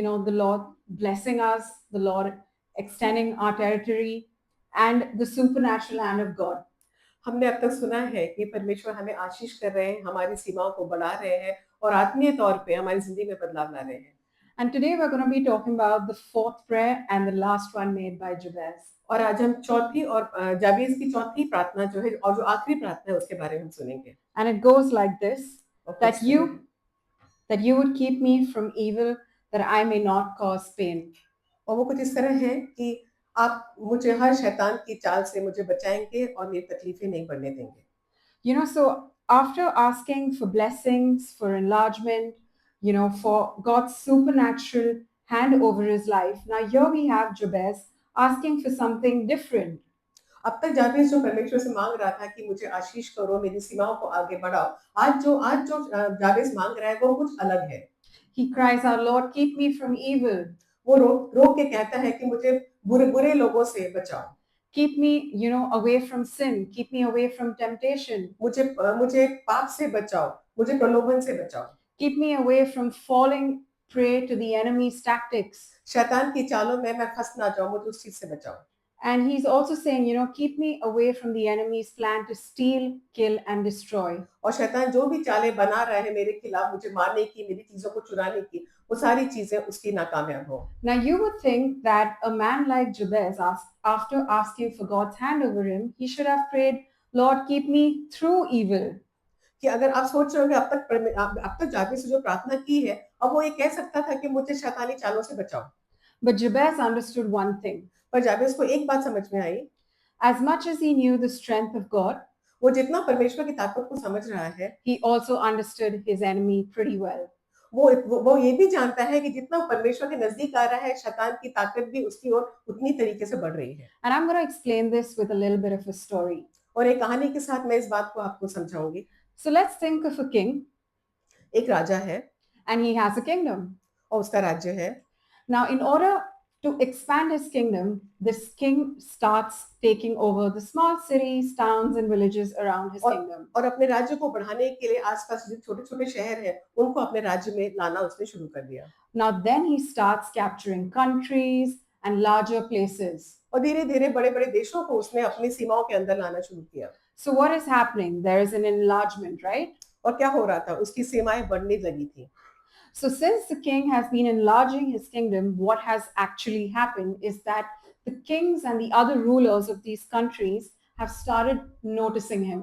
the Lord blessing us, the Lord extending our territory, and the supernatural hand of God. हमने अब तक सुना है कि परमेश्वर हमें आशीष कर रहे हैं, हमारी सीमाओं को बढ़ा रहे हैं और आत्मीय तौर पे हमारी ज़िंदगी में बदलाव ला रहे हैं। And today we're going to be talking about the fourth prayer and the last one made by Jabez. और आज हम चौथी और जाबेज की चौथी प्रार्थना जो है और जो आखिरी प्रार्थना है उसके बारे में हम सुनेंगे। And it goes like this, और that कुछ सुनेंगे। you would keep me from evil, that I may not cause pain. और वो कुछ इस तरह है कि आप मुझे हर शैतान की चाल से मुझे बचाएंगे और मेरी तकलीफें नहीं बढ़ने देंगे। So after asking for blessings, for enlargement, for God's supernatural hand over his life, now here we have Jabez asking for something different. अब तक जाबेज जो परमेश्वर से मांग रहा था कि मुझे आशीष करो, मेरी सीमाओं को आगे बढ़ाओ, आज जो जाबेज मांग रहा है वो कुछ अलग है। He cries out, Lord, keep me from evil. वो रो के कहता है कि मुझे बुरे बुरे लोगों से बचाओ। Keep me, away from sin. Keep me away from temptation. मुझे पाप से बचाओ, मुझे प्रलोभन से बचाओ। Keep me away from falling prey to the enemy's tactics. शैतान की चालों में मैं फंस ना जाऊं, मुझे उस चीज से बचाओ। And he's also saying, keep me away from the enemy's plan to steal, kill, and destroy. और शैतान जो भी चालें बना रहा है मेरे खिलाफ, मुझे मारने की, मेरी चीजों को चुराने की, वो सारी चीजें उसकी नाकामयाब हो। Now, you would think that a man like Jabez, after asking for God's hand over him, he should have prayed, Lord, keep me through evil. कि अगर आप सोच रहे हो कि अब तक जाके से जो प्रार्थना की है, अब वो ये कह सकता था कि मुझे शैतानी चालों से बचाओ। But Jabez understood one thing. पर जाबेज को एक बात समझ में आई, As much as he knew the strength of God, वो जितना परमेश्वर की ताकत को समझ रहा है, he also understood his enemy pretty well. वो ये भी जानता है कि जितना परमेश्वर के नजदीक आ रहा है, शैतान की ताकत भी उसकी ओर उतनी तरीके से बढ़ रही है। And I'm going to explain this with a little bit of a story. और एक कहानी के साथ मैं इस बात को आपको समझाऊंगी। So let's think of a king, एक राजा है and he has a kingdom. और उसका राज्य है। Now, in order to expand his kingdom, this king starts taking over the small cities, towns, and villages around his kingdom. और अपने राज्य को बढ़ाने के लिए आसपास जो छोटे-छोटे शहर हैं, उनको अपने राज्य में लाना उसने शुरू कर दिया। Now, then he starts capturing countries and larger places. और धीरे-धीरे बड़े-बड़े देशों को उसने अपनी सीमाओं के अंदर लाना शुरू किया। So, what is happening? There is an enlargement, right? और क्या हो रहा था? उसकी सीमाएं बढ़ने लगी थी। So, since the king has been enlarging his kingdom, what has actually happened is that the kings and the other rulers of these countries have started noticing him.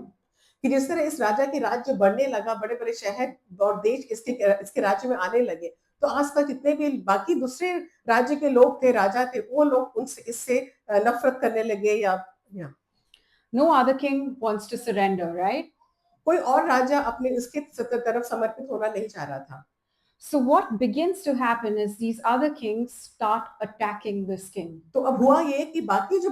कि जिस तरह इस राजा के राज्य बढ़ने लगा, बड़े-बड़े शहर और देश इसके राज्य में आने लगे, तो आसपास जितने भी बाकी दूसरे राज्य के लोग थे, राजा थे, वो लोग उनसे इससे नफरत करने लगे या No other king wants to surrender, right? कोई और राजा अपने इसके तरफ समर्पित होना नहीं चाह रहा था। So what begins to happen is these other kings start attacking this king. तो अब हुआ ये कि बाकी जो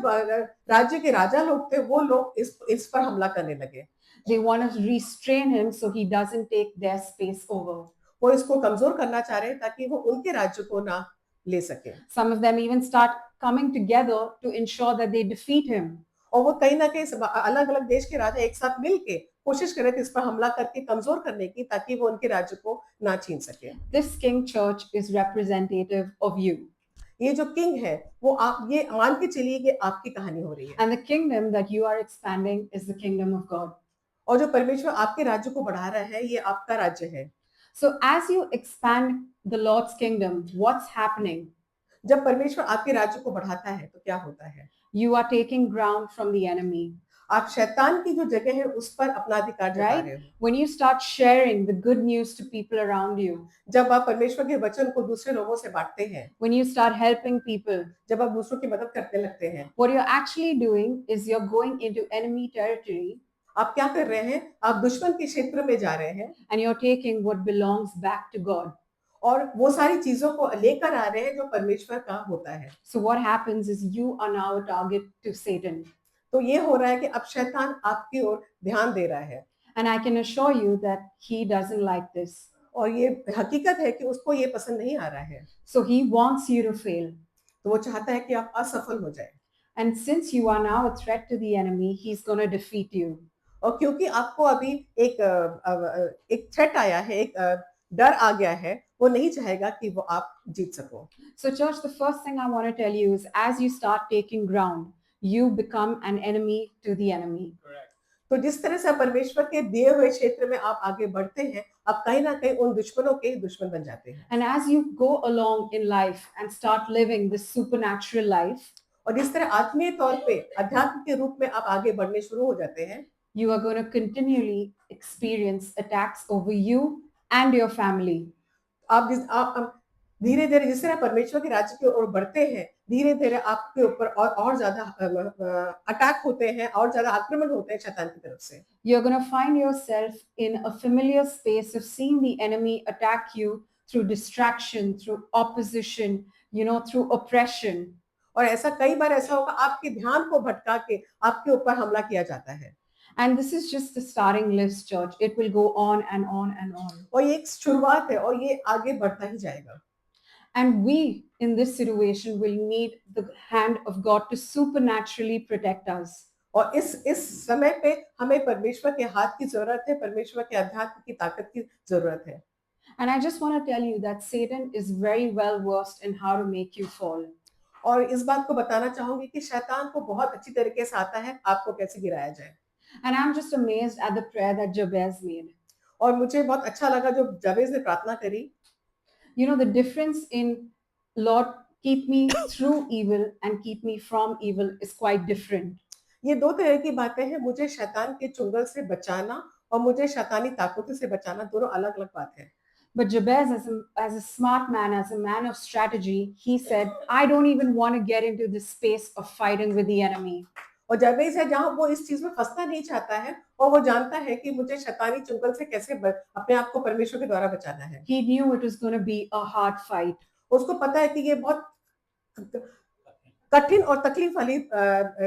राज्य के राजा लोग थे, वो लोग इस पर हमला करने लगे। They want to restrain him so he doesn't take their space over. वो इसको कमजोर करना चाह रहे हैं ताकि वो उनके राज्य को ना ले सके। Some of them even start coming together to ensure that they defeat him. और वो कहीं ना कहीं अलग-अलग देश के राजा एक साथ मिलके कोशिश कर रहे थे इस पर हमला करके कमजोर करने की, ताकि वो उनके राज्य को ना छीन सके। This king church is representative of you. ये जो किंग है, वो आप ये मान के चलिए कि आपकी कहानी हो रही है। And the kingdom that you are expanding is the kingdom of God. और जो परमेश्वर आपके राज्य को बढ़ा रहा है, ये आपका राज्य है। So as you expand the Lord's kingdom, what's happening? जब परमेश्वर आपके राज्य को बढ़ाता है, तो क्या होता है? You are taking ground from the enemy. आप शैतान की जो जगह है उस पर अपना अधिकार जमा रहे हो। When you start sharing the good news to people around you, जब आप परमेश्वर के वचन को दूसरे लोगों से बांटते हैं, when you start helping people, जब आप दूसरों की मदद करने लगते हैं, what you're actually doing is you're going into enemy territory आप क्या कर रहे हैं? आप दुश्मन के क्षेत्र में जा रहे हैं and you're taking what belongs back to God. और वो सारी चीजों को लेकर आ रहे हैं जो परमेश्वर का होता है। So what happens is you are now a target to Satan. तो ये हो रहा है कि अब शैतान आपकी ओर ध्यान दे रहा है। And I can assure you that he doesn't like this. और ये हकीकत है कि उसको ये पसंद नहीं आ रहा है। So he wants you to fail. तो वो चाहता है कि आप असफल हो जाए। And since you are now a threat to the enemy, he's going to defeat you. और क्योंकि आपको अभी एक थ्रेट आया है, एक डर आ गया है, वो नहीं चाहेगा कि वो आप जीत सको। So, church, the first thing I want to tell you is as you start taking ground, you become an enemy to the enemy. तो जिस तरह से आप परमेश्वर के दिए हुए क्षेत्र में आप आगे बढ़ते हैं, आप कहीं न कहीं उन दुश्मनों के दुश्मन बन जाते हैं। And as you go along in life and start living this supernatural life, और जिस तरह आत्मीय तौर पे अध्यात्म के रूप में आप आगे बढ़ने शुरू हो जाते हैं, you are going to continually experience attacks over you and your family. आप धीरे-धीरे जिस तरह परमेश्वर के राज्य की ओर बढ़ते हैं, धीरे-धीरे आपके ऊपर और ज़्यादा अटैक होते हैं, और ज़्यादा आक्रमण होते हैं शैतान की तरफ से। You're going to find yourself in a familiar space of seeing the enemy attack you through distraction, through opposition, through oppression. और ऐसा कई बार ऐसा होगा, आपके ध्यान को भटका के आपके ऊपर हमला किया जाता है। And this is just the starting list, church. It will go on and on and on. और ये एक शुरुआत है और ये आगे बढ़ता ही जाएगा। And we in this situation will need the hand of God to supernaturally protect us. और इस समय पे हमें परमेश्वर के हाथ की ज़रूरत है, परमेश्वर के अध्यात्म की ताकत की ज़रूरत है। And I just want to tell you that Satan is very well versed in how to make you fall. और इस बात को बताना चाहूँगी कि शैतान को बहुत अच्छी तरीके से आता है आपको कैसे गिराया जाए। And I'm just amazed at the prayer that Jabez made. और मुझे बहुत अच्छा लगा जो जबेज ने प्रार्थना करी। The difference in Lord, keep me through evil and keep me from evil is quite different. ये दो तरह की बातें हैं, मुझे शैतान के चुंगल से बचाना और मुझे शैतानी ताकतों से बचाना, दोनों अलग-अलग बात है। But Jabez, as a smart man, as a man of strategy, he said, I don't even want to get into this space of fighting with the enemy. और जबेज है जहाँ वो इस चीज में फंसना नहीं चाहता है, और वो जानता है कि मुझे शैतानी चुंगल से कैसे अपने आप को परमेश्वर के द्वारा बचाना है। He knew it was going to be a hard fight. उसको पता है कि ये बहुत कठिन और तकलीफ वाली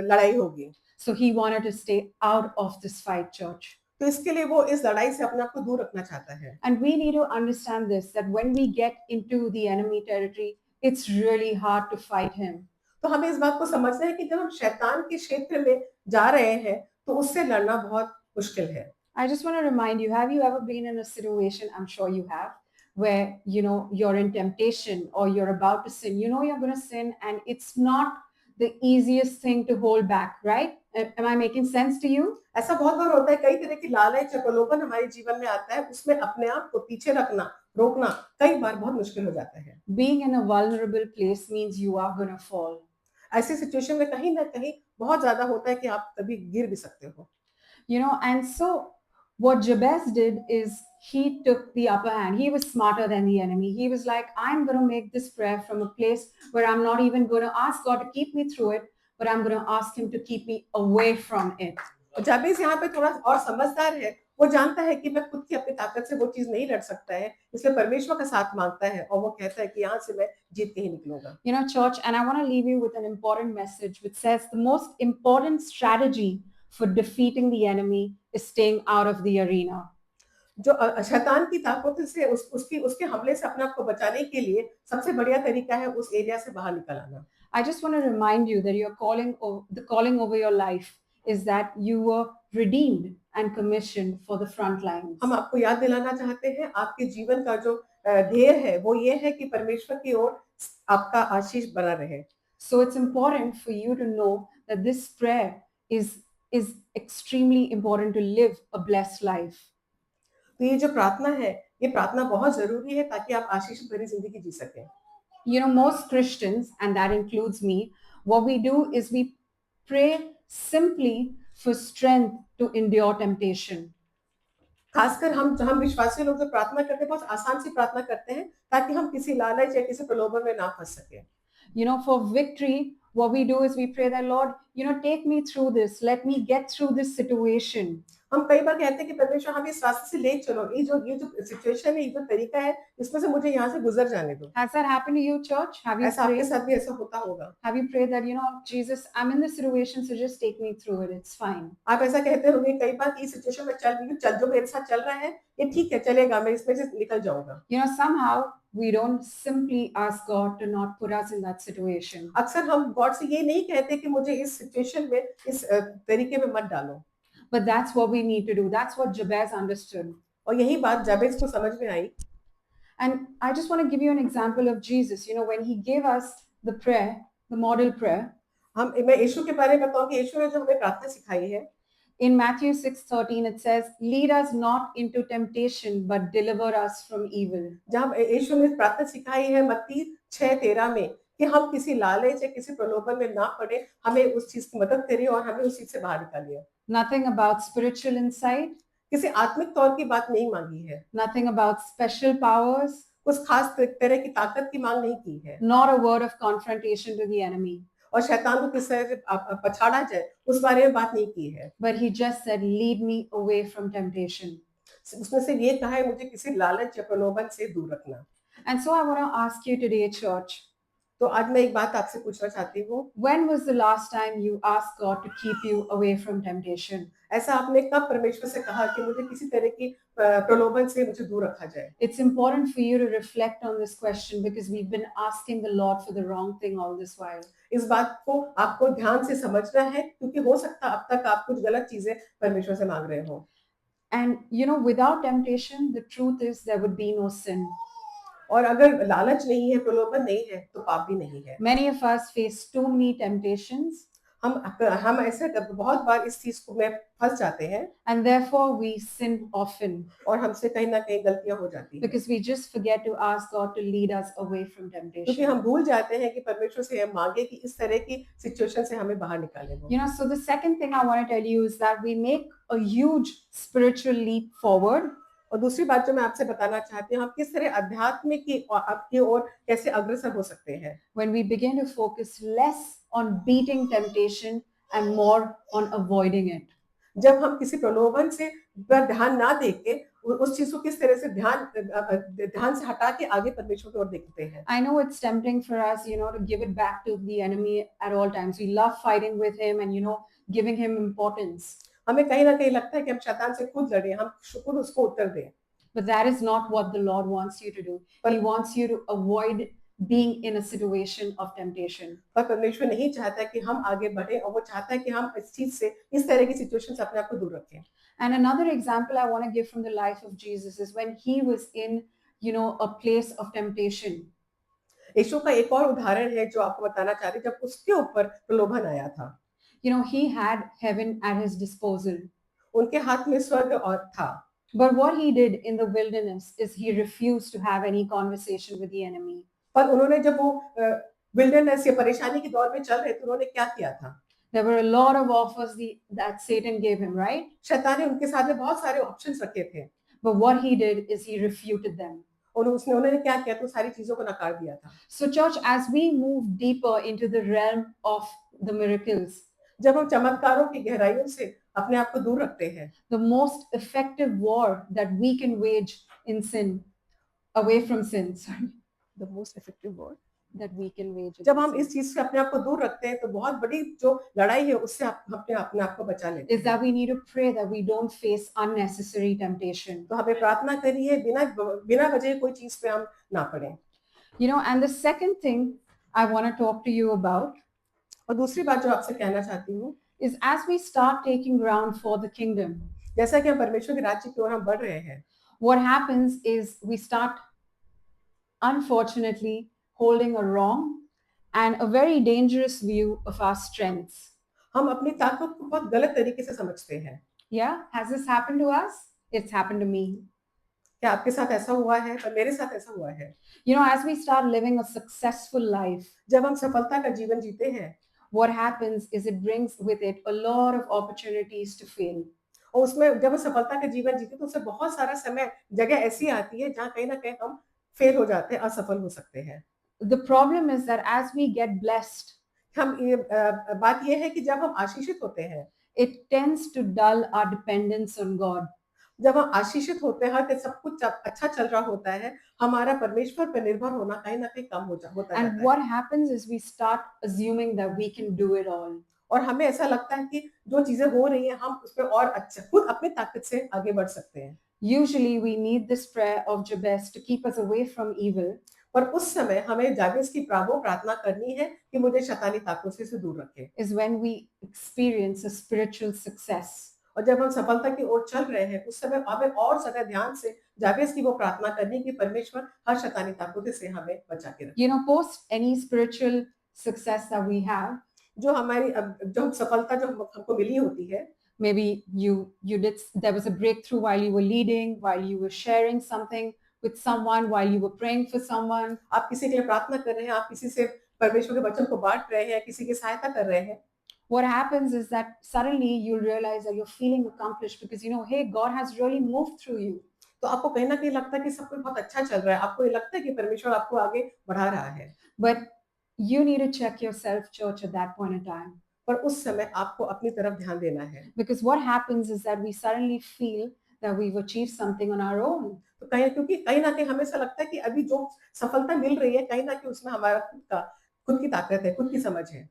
लड़ाई होगी। So he wanted to stay out of this fight, church. तो इसके लिए वो इस लड़ाई से अपने आप को दूर रखना चाहता है। And we need to understand this, that when we get into the enemy territory, it's really hard to fight him. तो हमें इस बात को समझना है कि जब हम शैतान के क्षेत्र में जा रहे हैं, तो उससे लड़ना बहुत मुश्किल है। I just want to remind you, have you ever been in a situation, I'm sure you have, where, you're in temptation or you're about to sin, you're going to sin and it's not the easiest thing to hold back, right? Am I making sense to you? ऐसा बहुत बार होता है, कई तरह की लालच या प्रलोभन हमारे जीवन में आता है, उसमें अपने आप को पीछे रखना, रोकना कई बार बहुत मुश्किल हो जाता है। Being in a vulnerable place means you are going to fall. ऐसी सिचुएशन में कहीं ना कहीं बहुत ज्यादा होता है कि आप कभी गिर भी सकते हो। And so what Jabez did is he took the upper hand. He was smarter than the enemy. He was like, I'm going to make this prayer from a place where I'm not even going to ask God to keep me through it, but I'm going to ask him to keep me away from it. जाबेज यहाँ पे थोड़ा और समझदार है, वो जानता है कि मैं खुद की अपनी ताकत से वो चीज नहीं लड़ सकता है, इसलिए परमेश्वर का साथ मांगता है और वो कहता है कि यहाँ से मैं जीत के ही निकलूंगा। Church, and I want to leave you with an important message which says the most important strategy for defeating the enemy is staying out of the arena. जो शैतान की ताकतों से उसके हमले से अपने आप को बचाने के लिए सबसे बढ़िया तरीका है उस एरिया से बाहर निकल आना। I just want to remind you that the calling over your life is that you were redeemed and commissioned for the front lines. हम आपको याद दिलाना चाहते हैं, आपके जीवन का जो ध्येय है वो ये है कि परमेश्वर की ओर आपका आशीष बना रहे। So it's important for you to know that this prayer is extremely important to live a blessed life. तो ये जो प्रार्थना है, ये प्रार्थना बहुत जरूरी है ताकि आप आशीष भरी जिंदगी जी सकें। Most Christians, and that includes me, what we do is we pray simply for strength to endure temptation. खासकर हम विश्वासी लोग जो प्रार्थना करते हैं, बहुत आसान सी प्रार्थना करते हैं ताकि हम किसी लालच या किसी प्रलोभन में ना फंस सके। For victory, what we do is we pray that Lord, take me through this. Let me get through this situation. हम कई बार कहते हैं कि परमेश्वर हमें इस रास्ते से ले चलो, ये जो सिचुएशन है, ये जो तरीका है, इसमें से मुझे यहाँ से गुजर जाने दो। Has that happened to you, church? Have you ऐसा आपके साथ भी ऐसा होता होगा? Have you prayed that, Jesus, I'm in this situation, so just take me through it. It's fine. आप ऐसा कहते होंगे कई बार कि इस सिचुएशन में चल जो मेरे साथ चल रहा है, ये ठीक है, चलेगा, मैं इसमें से निकल जाऊंगा। Somehow we don't simply ask God to not put us in that situation. अक्सर हम गॉड से ये नहीं कहते कि मुझे इस सिचुएशन में इस तरीके में मत डालो। But that's what we need to do. That's what Jabez understood. और यही बात जाबेज को समझ में आई। And I just want to give you an example of Jesus. When he gave us the prayer, the model prayer, मैं यीशु के बारे में बताऊँ कि यीशु ने जो हमें प्रार्थना सिखाई है, in Matthew 6:13, it says, "Lead us not into temptation, but deliver us from evil." जहाँ यीशु ने प्रार्थना सिखाई है मत्ती 6:13 में कि हम किसी लालच या किसी प्रलोभन में ना पड़े, हमें उस चीज़ की मदद करिए और हमें उस चीज़ से बाहर निकालिए। Nothing about spiritual insight, किसी आत्मिक तौर की बात नहीं माँगी है, nothing about special powers, उस खास तरह की ताकत की माँग नहीं की है nor a word of confrontation to the enemy. और शैतान को किस तरह से पछाड़ा जाए, उस बारे में बात नहीं की है। But he just said, "Lead me away from temptation." उसने सिर्फ ये कहा है मुझे किसी लालच या प्रलोभन से दूर रखना। And so I want to ask you today, church, तो आज मैं एक बात आपसे पूछना चाहती हूँ, when was the last time you asked God to keep you away from temptation? ऐसा आपने कब परमेश्वर से कहा कि मुझे किसी तरह की प्रलोभन से मुझे दूर रखा जाए? It's important for you to reflect on this question because we've been asking the Lord for the wrong thing all this while. इस बात को आपको ध्यान से समझना है क्योंकि हो सकता है अब तक आप कुछ गलत चीजें परमेश्वर से मांग रहे हो। And without temptation, the truth is there would be no sin. और अगर लालच नहीं है, प्रलोभन नहीं है, तो पाप भी नहीं है। Many of us face too many temptations, हम ऐसे बहुत बार इस चीज को में फंस जाते हैं and therefore we sin often और हमसे कहीं ना कहीं गलतियां हो जाती हैं because we just forget to ask God to lead us away from क्योंकि temptation. हम भूल जाते हैं कि परमेश्वर से हम मांगे कि इस तरह की सिचुएशन से हमें बाहर निकाले वो। So the second thing I want to tell you is that we make a huge spiritual leap forward और दूसरी बात जो मैं आपसे बताना चाहती हूँ, हम किस तरह अध्यात्म की आपकी ओर कैसे अग्रसर हो सकते हैं when we begin to focus less on beating temptation and more on avoiding it. जब हम किसी प्रलोभन से पर ध्यान ना देके उस चीज को किस तरह से ध्यान से हटा के आगे परमेश्वर की ओर देखते हैं। I know it's tempting for us, to give it back to the enemy at all times. We love fighting with him and, giving him importance. हमें कहीं ना कहीं लगता है कि हम शैतान से खुद लड़े, हम खुद उसको उत्तर दें। But that is not what the Lord wants you to do. He wants you to avoid being in a situation of temptation. पर परमेश्वर नहीं चाहता कि हम आगे बढ़े और वो चाहता है कि हम इस चीज से, इस तरह की सिचुएशन से अपने आप को दूर रखें। And another example I want to give from the life of Jesus is when he was in, a place of temptation. यीशु का एक और उदाहरण है जो आपको बताना चाह रही हूँ, जब उसके ऊपर प्रलोभन आया था। He had heaven at his disposal. उनके हाथ में स्वर्ग और था। But what he did in the wilderness is he refused to have any conversation with the enemy. पर उन्होंने जब वो विल्डरनेस या परेशानी के दौर में चल रहे थे, उन्होंने क्या किया था? There were a lot of offers that Satan gave him, right? शैतान ने उनके सामने बहुत सारे ऑप्शंस रखे थे। But what he did is he refuted them. और उन्होंने क्या किया, तो सारी चीजों को नकार दिया था। So church, as we move deeper into the realm of the miracles, जब हम चमत्कारों की गहराइयों से अपने आप को दूर रखते हैं, the most effective war that we can wage in sin, away from sin, sorry, the most effective war that we can wage. जब हम इस चीज से अपने आप को दूर रखते हैं, तो बहुत बड़ी जो लड़ाई है उससे अपने आप को बचा लेते हैं। Is that we need to pray that we don't face unnecessary temptation. तो हमें प्रार्थना करिए बिना वजह कोई चीज पे हम ना पड़े। And the second thing I want to talk to you about, और दूसरी बात जो आपसे कहना चाहती हूँ, is as we start taking ground for the kingdom, जैसा कि हम परमेश्वर के राज्य की ओर हम बढ़ रहे हैं, what happens is we start, unfortunately, holding a wrong and a very dangerous view of our strengths. हम अपनी ताकत को बहुत गलत तरीके से समझते हैं। Yeah, has this happened to us? It's happened to me. क्या आपके साथ ऐसा हुआ है? पर मेरे साथ ऐसा हुआ है। As we start living a successful life, जब हम सफलता का जीवन जीते हैं, what happens is it brings with it a lot of opportunities to fail. और उसमें जब हम सफलता का जीवन जीते तो उसमें बहुत सारा समय जगह ऐसी आती है जहाँ कहीं ना कहीं हम फेल हो जाते हैं, असफल हो सकते हैं। The problem is that as we get blessed, बात ये है कि जब हम आशीषित होते हैं, it tends to dull our dependence on God. जब हम आशीषित होते हैं कि सब कुछ अच्छा चल रहा होता है, हमारा परमेश्वर पर निर्भर होना कहीं ना कहीं कम होता जाता है। And what happens is we start assuming that we can do it all. और हमें ऐसा लगता है कि जो चीजें हो रही हैं हम उस पर और अच्छा खुद अपनी ताकत से आगे बढ़ सकते हैं। Usually we need this prayer of Jabez to keep us away from evil. पर उस समय हमें जाबेज की प्रार्थना करनी है कि मुझे शैतानी ताकतों से दूर रखे। Is when we experience a spiritual success. और जब हम सफलता की ओर चल रहे हैं, उस समय हमें और ज़्यादा ध्यान से जावेज़ की वो प्रार्थना करनी कि परमेश्वर हर शैतानी ताकतों से हमें बचा के रखे। Post any spiritual success that we have, जो हमारी जो सफलता जो हमको मिली होती है, maybe there was a breakthrough while you were leading, while you were sharing something with someone, while you were praying for someone. आप किसी के लिए प्रार्थना कर रहे हैं, आप किसी से परमेश्वर के वचन को बाँट रहे हैं, किसी की सहायता कर रहे हैं। What happens is that suddenly you'll realize that you're feeling accomplished because hey, God has really moved through you. तो आपको कहीं न कहीं लगता है कि सब कुछ बहुत अच्छा चल रहा है। आपको ये लगता है कि परमेश्वर आपको आगे बढ़ा रहा है। But you need to check yourself, church, at that point in time. पर उस समय आपको अपनी तरफ ध्यान देना है। Because what happens is that we suddenly feel that we've achieved something on our own. तो क्योंकि कहीं न कहीं हमें ऐसा लगता है कि अभी जो सफलता मिल रही है, कहीं न कहीं उसमें हमारा खुद की ताकत है, खुद की समझ है।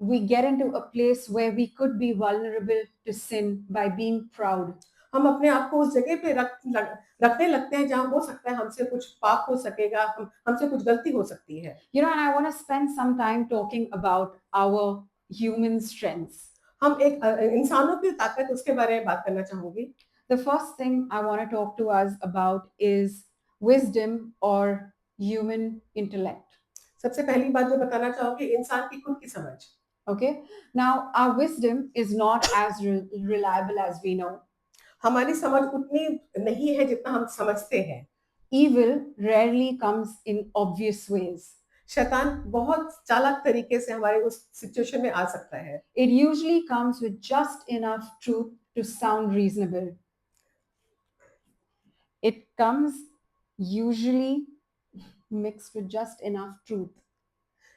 We get into a place where we could be vulnerable to sin by being proud. हम अपने आप को उस जगह पे रखने लगते हैं जहाँ हो सकता है हमसे कुछ पाप हो सकेगा, हमसे कुछ गलती हो सकती है। And I want to spend some time talking about our human strengths. हम एक इंसानों की ताकत उसके बारे में बात करना चाहूँगी। The first thing I want to talk to us about is wisdom or human intellect. सबसे पहली बात जो बताना चाहूँगी इंसान की खुद की समझ। Okay, now our wisdom is not as reliable as we know. हमारी समझ उतनी नहीं है जितना हम समझते हैं। Evil rarely comes in obvious ways. शैतान बहुत चालाक तरीके से हमारे उस सिचुएशन में आ सकता है। It usually comes with just enough truth to sound reasonable. It comes usually mixed with just enough truth.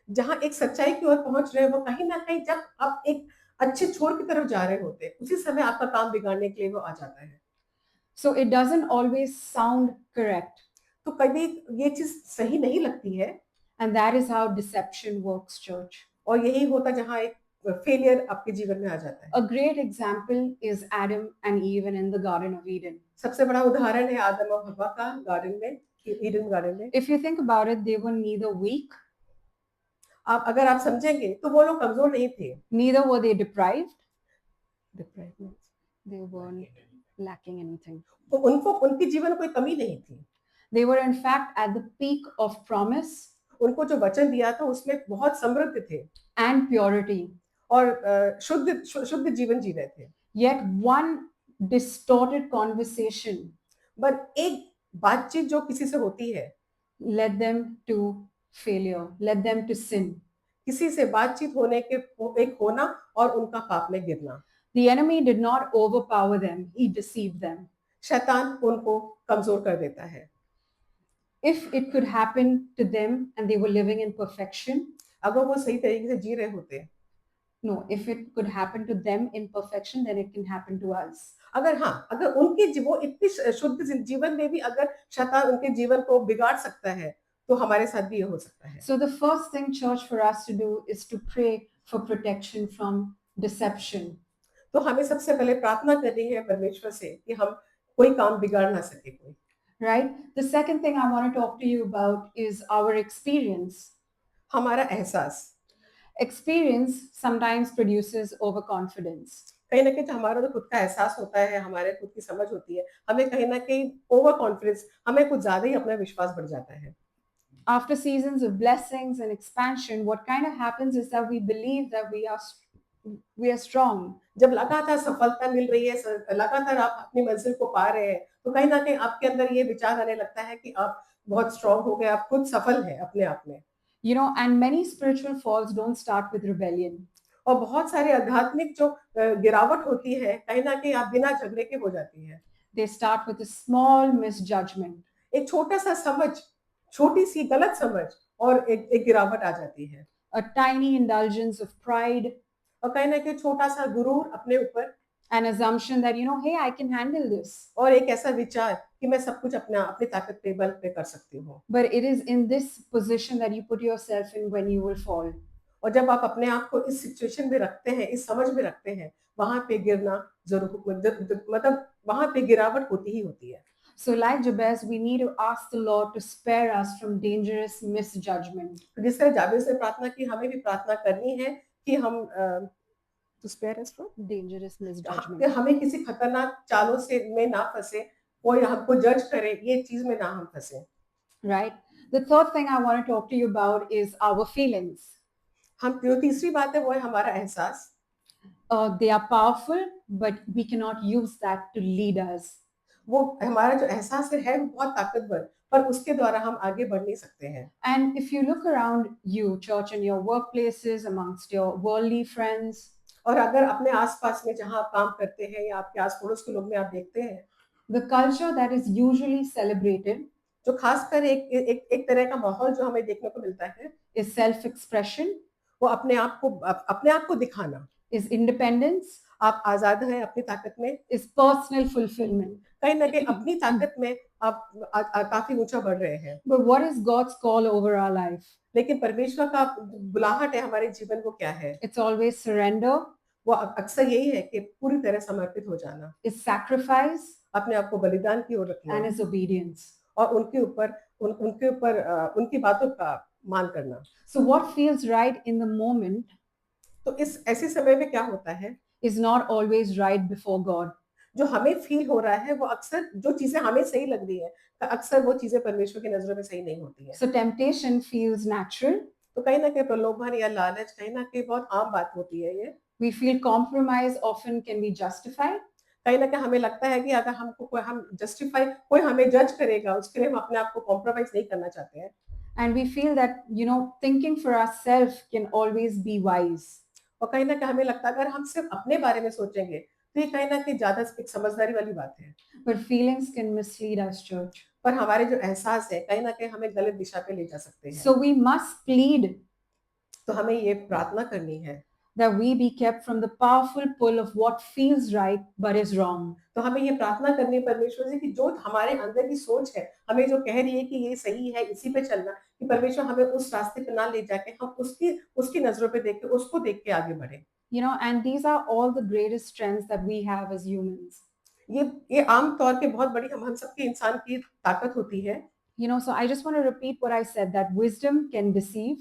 जहाँ एक सच्चाई की ओर पहुँच रहे हैं, वो कहीं न कहीं जब आप एक अच्छे छोर की तरफ जा रहे होते हैं, उसी समय आपका काम बिगाड़ने के लिए वो आ जाता है। So it doesn't always sound correct. तो कभी ये चीज़ सही नहीं लगती है। And that is how deception works, church. और यही होता जहाँ एक फेलियर आपके जीवन में आ जाता है। A great example is Adam and Eve in the Garden of Eden. सबसे बड़ा उदाहरण है आदम और हव्वा का गार्डन में, ईडन गार्डन में। If you think about it, they were neither weak, अगर आप समझेंगे तो वो लोग कमजोर नहीं थे। neither were they deprived. Deprived means They weren't lacking anything. तो उनकी जीवन में कोई कमी नहीं थी। They were in fact at the peak of promise उनको जो वचन दिया था उसमें बहुत समृद्ध थे and purity. और शुद्ध जीवन जी रहे थे। Yet one distorted conversation but एक बातचीत जो किसी से होती है led them to failure, led them to sin. किसी से बातचीत होने के एक होना और उनका पाप में गिरना। The enemy did not overpower them, he deceived them. शैतान उनको कमजोर कर देता है। If it could happen to them and they were living in perfection, अगर वो सही तरीके से जी रहे होते, no, if it could happen to them in perfection, then it can happen to us. अगर उनके वो इतनी शुद्ध जीवन में भी अगर शैतान उनके जीवन को बिगाड़ सकता है, तो हमारे साथ भी ये हो सकता है। So the first thing, church, for us to do is to pray for protection from deception. तो हमें सबसे पहले प्रार्थना करनी है परमेश्वर से कि हम कोई काम बिगाड़ ना सके कोई। Right? The second thing I want to talk to you about is our experience. हमारा एहसास। Experience sometimes produces overconfidence. कहीं न कहीं जो हमारा जो खुद का एहसास होता है, हमारे खुद की समझ होती है, हमें कहीं न कहीं ओवर कॉन्फिडेंस, हमें कुछ ज़्यादा ही अपना विश्वास बढ़ जाता है। After seasons of blessings and expansion, what kind of happens is that we believe that we are strong. जब लगातार सफलता मिल रही है, लगातार आप अपनी मंजिल को पा रहे हैं, तो कहीं न कहीं आपके अंदर ये विचार आने लगता है कि आप बहुत स्ट्रॉन्ग हो गए, आप खुद सफल हैं अपने आप में। And many spiritual falls don't start with rebellion. और बहुत सारे आध्यात्मिक जो गिरावट होती है, कहीं न कहीं आप बिना झगड़े के हो जाती है। They start with a small misjudgment. एक छोटा-सा समझ, छोटी-सी गलत समझ और एक गिरावट आ जाती है। A tiny indulgence of pride. और कहीं न कहीं छोटा-सा गुरूर अपने ऊपर। An assumption that, hey, I can handle this. और एक ऐसा विचार कि मैं सब कुछ अपनी ताकत पे बल पे कर सकती हूँ। But it is in this position that you put yourself in when you will fall. और जब आप अपने आप को इस सिचुएशन में रखते हैं, इस समझ में रखते हैं, वहाँ पे गिरना मतलब वहाँ पे गिरावट होती ही होती है। So like Jabez, we need to ask the Lord to spare us from dangerous misjudgment. जिस तरह जाबेज ने प्रार्थना की, हमें भी प्रार्थना करनी है कि हम to spare us from dangerous कि misjudgment. हमें किसी खतरनाक चालों से में ना फंसे, कोई हमको जज करे, ये चीज में ना हम फंसे। Right? The third thing I want to talk to you about is our feelings. हम जो तीसरी बात है वो है हमारा एहसास। They are powerful, but we cannot use that to lead us. वो हमारा जो एहसास है वो बहुत ताकतवर, पर उसके द्वारा हम आगे बढ़ नहीं सकते हैं। And if you look around you, church, in your workplaces, amongst your worldly friends, और अगर अपने आसपास में जहाँ आप काम करते हैं या आपके आस पड़ोस के लोग में आप देखते हैं, the culture that is usually celebrated जो खासकर एक तरह का माहौल जो हमें देखने को मिलता है, is self-expression, वो अपने आप को दिखाना, is independence, आप आजाद हैं अपनी ताकत में, is personal fulfillment. कहीं ना कहीं अपनी ताकत में आप काफी ऊंचा बढ़ रहे हैं। But what is God's call over our life? लेकिन परमेश्वर का बुलाहट है हमारे जीवन को क्या है? It's always surrender, वो अक्सर यही है कि पूरी तरह समर्पित हो जाना, is sacrifice, अपने आप को बलिदान की ओर रखना, and is obedience. और उनके ऊपर उनकी बातों का मान करना। So what feels right in the moment तो इस ऐसे समय में क्या होता है, is not always right before God. जो हमें फील हो रहा है वो अक्सर जो चीजें हमें सही लग रही है, अक्सर वो चीजें परमेश्वर की नजरों में सही नहीं होती है। So temptation feels natural. तो कहीं ना कहीं प्रलोभन या लालच कहीं ना कहीं बहुत आम बात होती है ये। We feel compromise often can be justified. कहीं ना कहीं हमें लगता है कि अगर हम जस्टिफाई कोई हमें जज करेगा उसके लिए हम अपने आप को कॉम्प्रोमाइज नहीं करना चाहते हैं। And we feel that, thinking for ourselves can always be wise. और कहीं ना कहीं हमें लगता है अगर हम सिर्फ अपने बारे में सोचेंगे तो ये कहीं ना कहीं ज्यादा एक समझदारी वाली बात है। But feelings can mislead us, church. पर हमारे जो एहसास है कहीं ना कहीं हमें गलत दिशा पे ले जा सकते हैं। So we must plead तो हमें ये प्रार्थना करनी है that we be kept from the powerful pull of what feels right but is wrong. तो हमें ये प्रार्थना करनी है परमेश्वर से कि जो हमारे अंदर की सोच है हमें जो कह रही है कि ये सही है इसी पे चलना, कि परमेश्वर हमें उस रास्ते पे ना ले जाके हम उसकी नजरों पे देख के उसको देख के आगे बढ़े। And these are all the greatest strengths that we have as humans. ये आम तौर पे बहुत बड़ी हम सबके इंसान की ताकत होती है। So I just want to repeat what I said, that wisdom can deceive,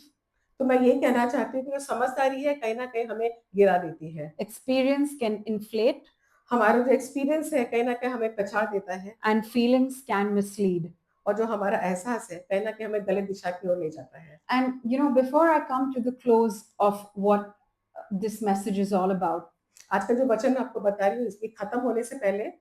तो मैं ये कहना चाहती हूँ कि जो समझदारी है कहीं ना कहीं हमें गिरा देती है, experience can inflate, हमारा जो एक्सपीरियंस है कहीं ना कहीं हमें पछाड़ देता है, and feelings can mislead. और जो हमारा एहसास है कहीं ना कहीं हमें गलत दिशा की ओर ले जाता है। And before I come to the close of what this message is all about, आज का जो वचन मैं आपको बता रही हूँ इसके खत्म होने से पहले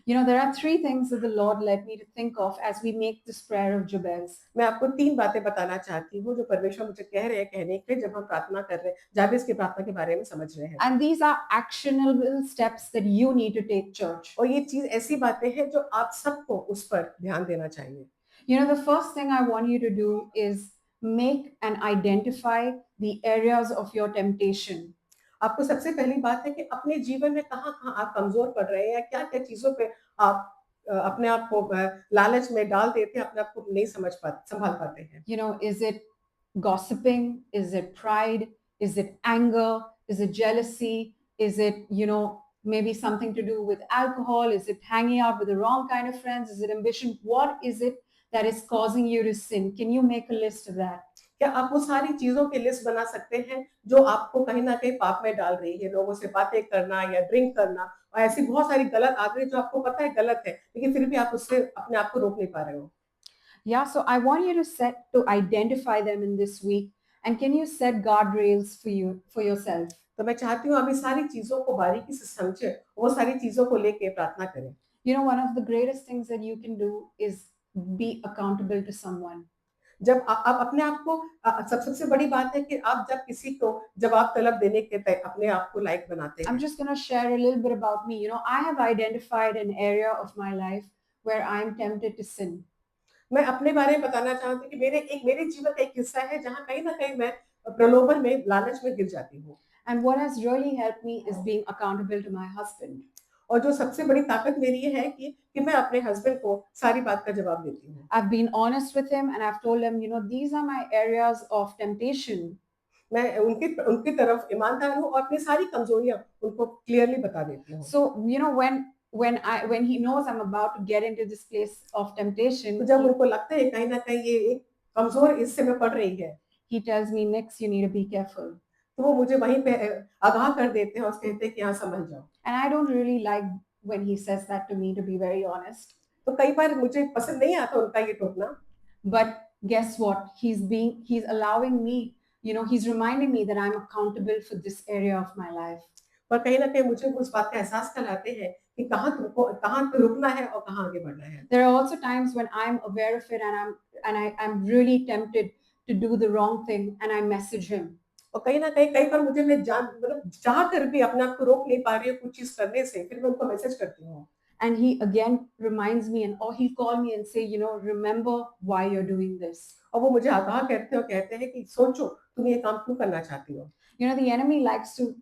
there are three things that the Lord led me to think of as we make this prayer of Jabez. मैं आपको 3 बातें बताना चाहती हूँ जो परमेश्वर मुझे कह रहे हैं कहने के लिए जब हम प्रार्थना कर रहे हैं, जाबेज की प्रार्थना के बारे में समझ रहे हैं। And these are actionable steps that you need to take, church. और ये चीज ऐसी बातें हैं जो आप सबको उस पर ध्यान देना चाहिए। The first thing I want you to do is make and identify the areas of your temptation. आपको सबसे पहली बात है कि अपने जीवन में कहाँ-कहाँ आप कमजोर पड़ रहे हैं या क्या-क्या चीजों पे आप अपने आप को लालच में डाल देते हैं, अपने आप को नहीं संभाल पाते हैं। Is it gossiping? Is it pride? Is it anger? Is it jealousy? Is it, maybe something to do with alcohol? Is it hanging out with the wrong kind of friends? Is it ambition? What is it that is causing you to sin? Can you make a list of that? क्या आप वो सारी चीजों की list बना सकते हैं जो आपको कहीं ना कहीं पाप में डाल रही है? लोगों से बातें करना या ड्रिंक करना और ऐसी बहुत सारी गलत आदतें जो आपको पता है गलत है, लेकिन फिर भी आप उससे अपने आप को रोक नहीं पा रहे हो। Yeah, so I want you to identify them in this week, and can you set guardrails for yourself? तो मैं चाहती हूँ अभी सारी चीजों को बारीकी से समझे, वो सारी चीजों को लेके प्रार्थना करें। One of the greatest things that you can do is be accountable to someone. जब आप अपने आप को सबसे बड़ी बात है कि आप जब किसी को जवाब तलब देने के अपने आप को लायक बनाते हैं। I'm just going to share a little bit about me. I have identified an area of my life where I am tempted to sin. मैं अपने बारे में बताना चाहती हूँ कि मेरे जीवन का एक हिस्सा है जहाँ कहीं ना कहीं मैं प्रलोभन में लालच में गिर जाती हूँ। And what has really helped me is being accountable to my husband. और जो सबसे बड़ी ताकत मेरी ये है कि मैं अपने हस्बैंड को सारी बात का जवाब देती हूँ। I've been honest with him and I've told him, these are my areas of temptation. मैं उनकी तरफ ईमानदार हूँ और अपनी सारी कमजोरियां उनको क्लियरली बता देती हूँ। So when he knows I'm about to get into this place of temptation, तो जब उनको लगता है कहीं ना कहीं ये एक कमजोर इससे मैं पड़ रही है, he tells me, Nix, you need to be careful. तो वो मुझे वहीं पे आगाह कर देते हैं और कहते हैं कि हाँ, संभल जाओ। And I don't really like when he says that to me, to be very honest. तो कई बार मुझे पसंद नहीं आता उनका ये टोकना। But guess what? He's allowing me, he's reminding me that I'm accountable for this area of my life. पर कहीं न कहीं मुझे उस बात का एहसास कराते हैं कि कहाँ पे रुकना है और कहाँ आगे बढ़ना है। There are also times when I'm aware of it and I'm really tempted to do the wrong thing and I message him. और कहीं न कहीं कई बार मुझे मैं मतलब चाह कर भी अपने आप को रोक नहीं पा रही हूँ कुछ चीज़ करने से, फिर मैं उनको मैसेज करती हूँ। And he again reminds me or he'll call me and say, remember why you're doing this. और वो मुझे आगाह करते हैं और कहते हैं कि सोचो, तुम ये काम क्यों करना चाहती हो? The enemy likes to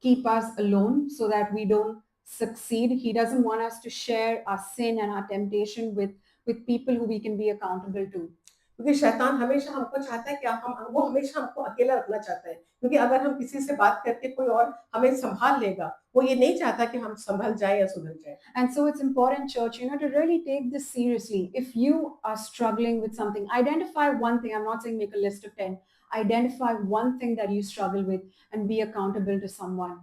keep us alone so that we don't succeed. He doesn't want us to share our sin and our temptation with people who we can be accountable to. क्योंकि शैतान हमेशा हमको चाहता है कि वो हमेशा हमको अकेला रखना चाहता है। क्योंकि अगर हम किसी से बात करके कोई और हमें सँभाल लेगा, वो ये नहीं चाहता कि हम सँभल जाएँ या सुधर जाएँ। And so it's important, church, to really take this seriously. If you are struggling with something, identify one thing. I'm not saying make a list of 10. Identify one thing that you struggle with and be accountable to someone.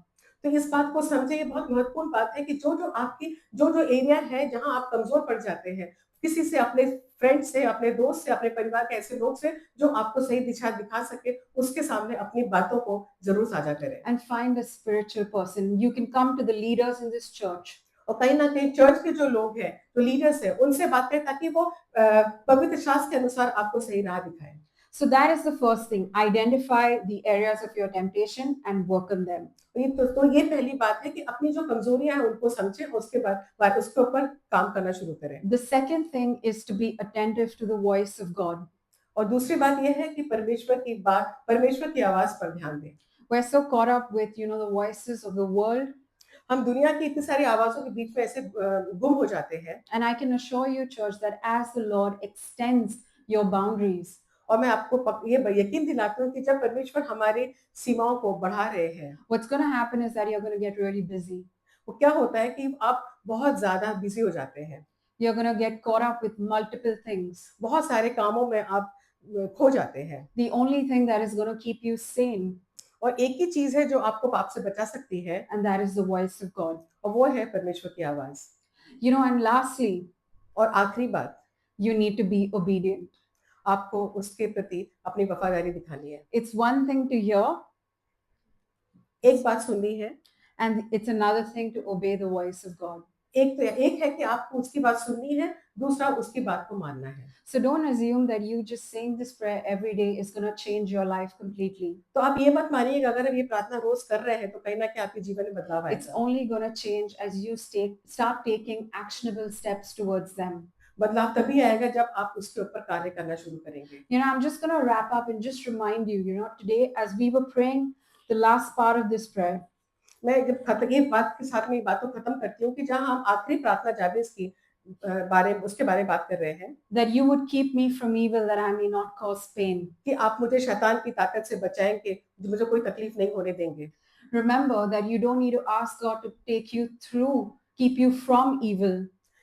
तो इस बात को समझे, ये बहुत महत्वपूर्ण बात है कि जो-जो आपकी जो-जो एरिया है जहाँ आप कमज़ोर पड़ जाते हैं, किसी से अपने फ्रेंड से, अपने दोस्त से, अपने परिवार के ऐसे लोग से जो आपको सही दिशा दिखा सके, उसके सामने अपनी बातों को ज़रूर साझा करें। And find a spiritual person. You can come to the leaders in this church. और कहीं न कहीं चर्च के जो लोग हैं, जो लीडर्स हैं, उनसे बात करें ताकि वो पवित्र शास्त्र के अनुसार आपको सही राह दिखाएँ। So that is the first thing. Identify the areas of your temptation and work on them. तो ये पहली बात है कि अपनी जो कमजोरियां हैं उनको समझें, उसके बाद उसके ऊपर काम करना शुरू करें। The second thing is to be attentive to the voice of God. और दूसरी बात ये है कि परमेश्वर की आवाज पर ध्यान दें। We're so caught up with, the voices of the world. हम दुनिया की इतनी सारी आवाजों के बीच में ऐसे गुम हो जाते हैं। And I can assure you, church, that as the Lord extends your boundaries, और मैं आपको ये यकीन दिलाती हूँ कि जब परमेश्वर हमारी सीमाओं को बढ़ा रहे हैं, what's going to happen is that you're going to get really busy. वो क्या होता है कि आप बहुत ज्यादा बिजी हो जाते हैं। You're going to get caught up with multiple things. बहुत सारे कामों में आप खो जाते हैं। The only thing that is going to keep you sane, और एक ही चीज है जो आपको पाप से बचा सकती है, and that is the voice of God. और वो है परमेश्वर की आवाज। And lastly, और आखिरी बात, you need to be obedient. आपको उसके प्रति अपनी वफादारी दिखानी है। It's one thing to hear, एक बात सुननी है, and it's another thing to obey the voice of God. एक है कि आपको उसकी बात सुननी है, दूसरा उसकी बात को मानना है। So don't assume that you just saying this prayer every day is going to change your life completely. तो आप ये मत मानिएगा अगर आप ये प्रार्थना रोज कर रहे हैं तो कहीं ना कहीं आपके जीवन में बदलाव आएगा। It's only going to change as you start taking actionable steps towards them. बदलाव तभी आएगा जब आप उसके ऊपर कार्य करना शुरू करेंगे। I'm just going to wrap up and just remind you, today as we were praying the last part of this prayer, मैं जब ये बात के साथ में ये बात को खत्म करती हूँ कि जहाँ हम आखिरी प्रार्थना जाबेज की उसके बारे में बात कर रहे हैं, that you would keep me from evil that I may not cause pain. कि आप मुझे शैतान की ताकत से बचाएंगे, मुझे कोई तकलीफ नहीं होने देंगे। Remember that you don't need to ask God to take you through, keep you from evil.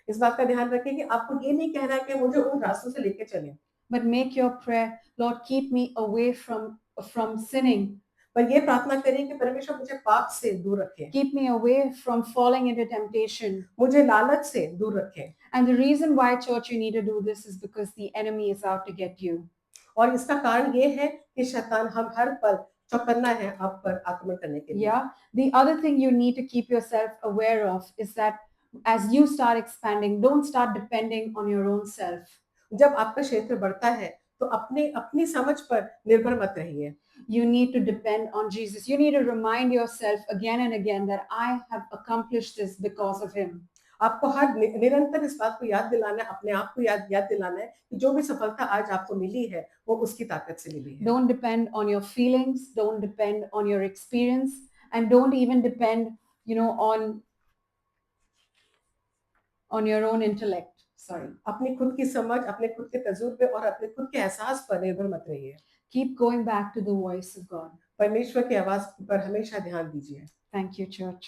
इस बात का ध्यान रखें कि आपको ये नहीं कहना कि मुझे उन रास्तों से लेके चलें, But make your prayer, Lord, keep me away from sinning. पर ये प्रार्थना करें कि परमेश्वर मुझे पाप से दूर रखे, Keep me away from falling into temptation. मुझे लालच से दूर रखे। And the reason why, church, you need to do this is because the enemy is out to get you. और इसका कारण ये है कि शैतान हम हर पल चौकन्ना है आप पर आक्रमण करने के लिए। Yeah. The other thing you need to keep yourself aware of is that as you start expanding, don't start depending on your own self. जब आपका क्षेत्र बढ़ता है तो अपनी समझ पर निर्भर मत रहिए। You need to depend on Jesus. You need to remind yourself again and again that I have accomplished this because of him. आपको हर निरंतर इस बात को याद दिलाना है, अपने आप को याद दिलाना है कि जो भी सफलता आज आपको मिली है वो उसकी ताकत से मिली है। Don't depend on your feelings, don't depend on your experience, and don't even depend, on your own intellect. Sorry. अपनी खुद की समझ, अपने खुद के तजुर्बे और अपने खुद के एहसास पर निर्भर मत रहिए। Keep going back to the voice of God. परमेश्वर की आवाज पर हमेशा ध्यान दीजिए। Thank you, church.